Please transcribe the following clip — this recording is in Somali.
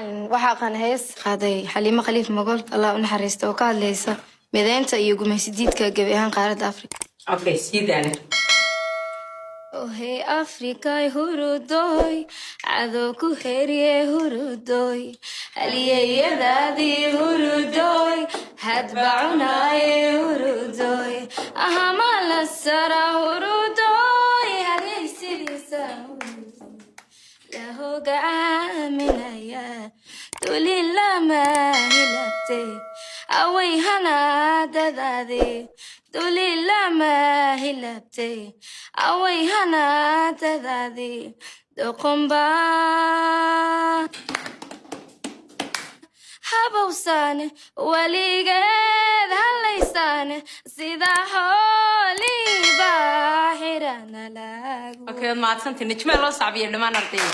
waxaa qan hees qaaday Xaliimo Khaliif Magool Allah u naxariisto oo ka hadlaysa mideynta iyo gumaysidiidka gabi ahaan qaaradda Afrika. Okay, sidaan. Oh hey Afrika hurudoy ado ku heriye hurudoy haliyeyadaadi hurudoy hadbacunaaye hurudoy ahama la sara hurudoy haliyeysidiisa lahoga aaminaya dulila mahilabte away hanaadadaade dulila mahilabte away hanaadadaade doqomba habawsane waligeed halaysane sida xooliba xirana lagu Okay, maadsantii nijmee loo saabiyo dhamaan ardayda.